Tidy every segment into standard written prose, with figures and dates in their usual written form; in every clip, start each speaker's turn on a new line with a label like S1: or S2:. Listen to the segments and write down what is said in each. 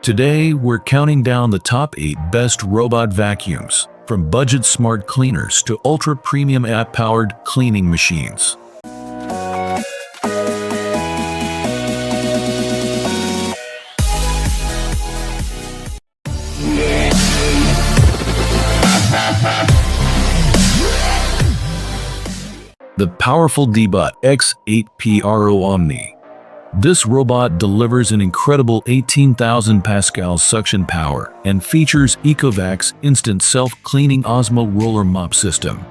S1: Today, we're counting down the top 8 best robot vacuums, from budget smart cleaners to ultra-premium app-powered cleaning machines. The powerful DEEBOT X8 Pro OMNI. This robot delivers an incredible 18,000 pascals suction power and features ECOVACS instant self-cleaning OZMO Roller mop system.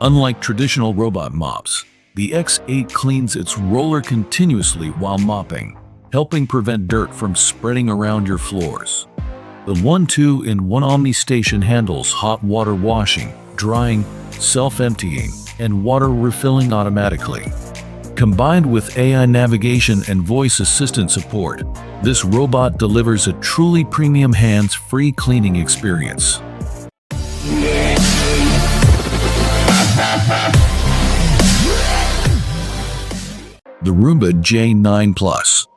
S1: Unlike traditional robot mops, the X8 cleans its roller continuously while mopping, helping prevent dirt from spreading around your floors. The 1-2-in-1 OMNI station handles hot water washing, drying, self-emptying, and water refilling automatically. Combined with AI navigation and voice assistant support, this robot delivers a truly premium hands-free cleaning experience. The Roomba J9 Plus.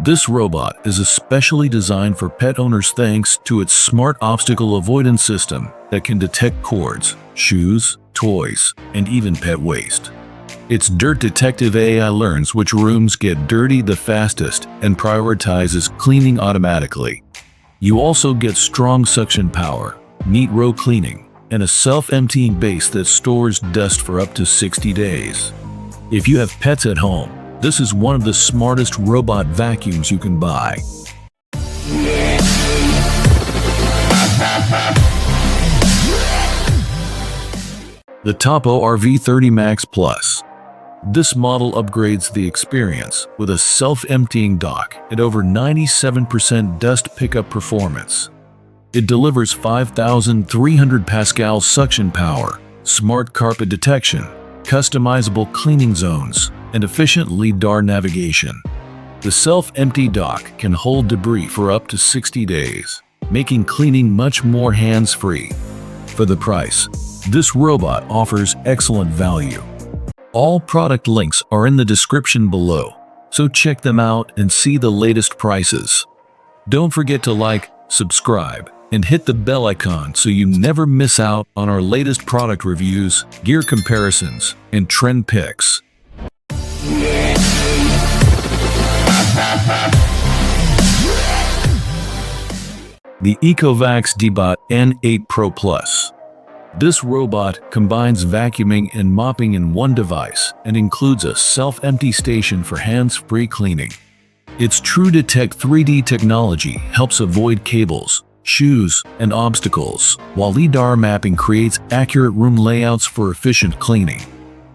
S1: This robot is especially designed for pet owners thanks to its smart obstacle avoidance system that can detect cords, shoes, toys, and even pet waste. Its Dirt Detective AI learns which rooms get dirty the fastest and prioritizes cleaning automatically. You also get strong suction power, neat row cleaning, and a self-emptying base that stores dust for up to 60 days. If you have pets at home, this is one of the smartest robot vacuums you can buy. The Tapo RV30 Max Plus. This model upgrades the experience with a self-emptying dock and over 97% dust pickup performance. It delivers 5,300 pascal suction power, smart carpet detection, customizable cleaning zones, and efficient LiDAR navigation. The self-empty dock can hold debris for up to 60 days, making cleaning much more hands-free. For the price, this robot offers excellent value. All product links are in the description below, so check them out and see the latest prices. Don't forget to like, subscribe, and hit the bell icon so you never miss out on our latest product reviews, gear comparisons, and trend picks. The ECOVACS DEEBOT N8 Pro Plus. This robot combines vacuuming and mopping in one device and includes a self-empty station for hands-free cleaning. Its TrueDetect 3D technology helps avoid cables, shoes, and obstacles, while LiDAR mapping creates accurate room layouts for efficient cleaning.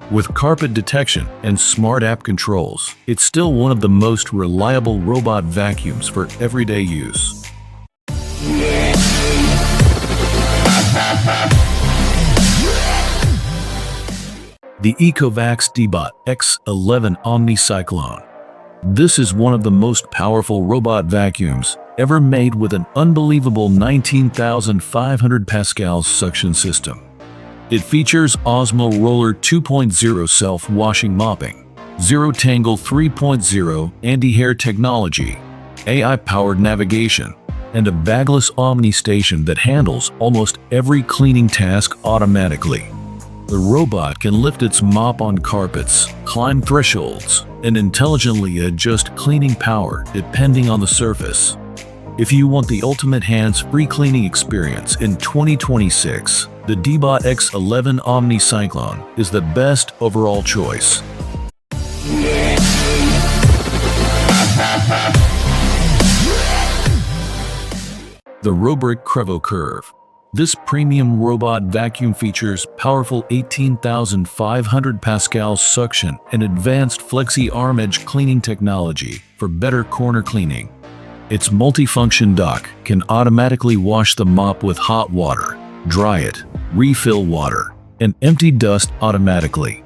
S1: With carpet detection and smart app controls, it's still one of the most reliable robot vacuums for everyday use. The ECOVACS DEEBOT X11 OMNI Cyclone. This is one of the most powerful robot vacuums ever made with an unbelievable 19,500 pascals suction system. It features OZMO Roller 2.0 self-washing mopping, Zero Tangle 3.0 anti-hair technology, AI-powered navigation, and a bagless OMNI station that handles almost every cleaning task automatically. The robot can lift its mop on carpets, climb thresholds, and intelligently adjust cleaning power depending on the surface. If you want the ultimate hands-free cleaning experience in 2026, the DEEBOT X11 OMNI Cyclone is the best overall choice. The Roborock Crevo Curve. This premium robot vacuum features powerful 18,500 pascal suction and advanced flexi arm edge cleaning technology for better corner cleaning. Its multifunction dock can automatically wash the mop with hot water, dry it, refill water, and empty dust automatically.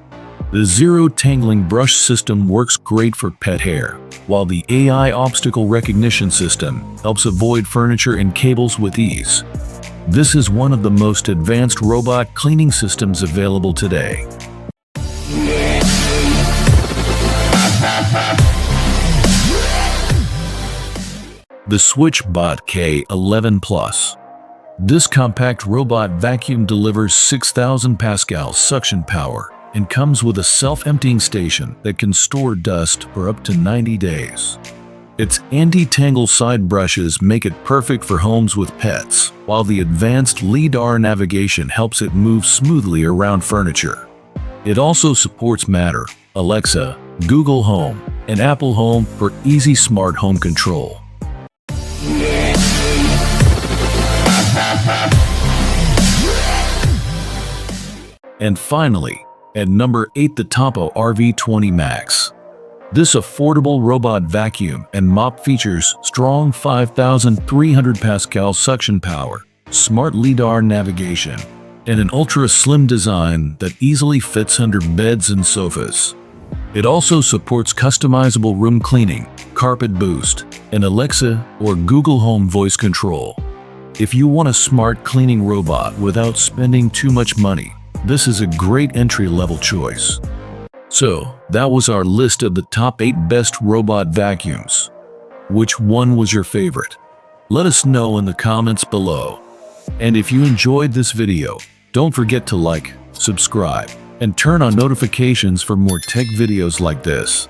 S1: The zero tangling brush system works great for pet hair, while the AI obstacle recognition system helps avoid furniture and cables with ease. This is one of the most advanced robot cleaning systems available today. The SwitchBot K11 Plus. This compact robot vacuum delivers 6,000 pascals suction power and comes with a self-emptying station that can store dust for up to 90 days. Its anti-tangle side brushes make it perfect for homes with pets, while the advanced LiDAR navigation helps it move smoothly around furniture. It also supports Matter, Alexa, Google Home, and Apple Home for easy smart home control. And finally, at number 8, the Tapo RV20 Max. This affordable robot vacuum and mop features strong 5,300 pascal suction power, smart LiDAR navigation, and an ultra-slim design that easily fits under beds and sofas. It also supports customizable room cleaning, carpet boost, and Alexa or Google Home voice control. If you want a smart cleaning robot without spending too much money, this is a great entry-level choice. So, that was our list of the top 8 best robot vacuums. Which one was your favorite? Let us know in the comments below. And if you enjoyed this video, don't forget to like, subscribe, and turn on notifications for more tech videos like this.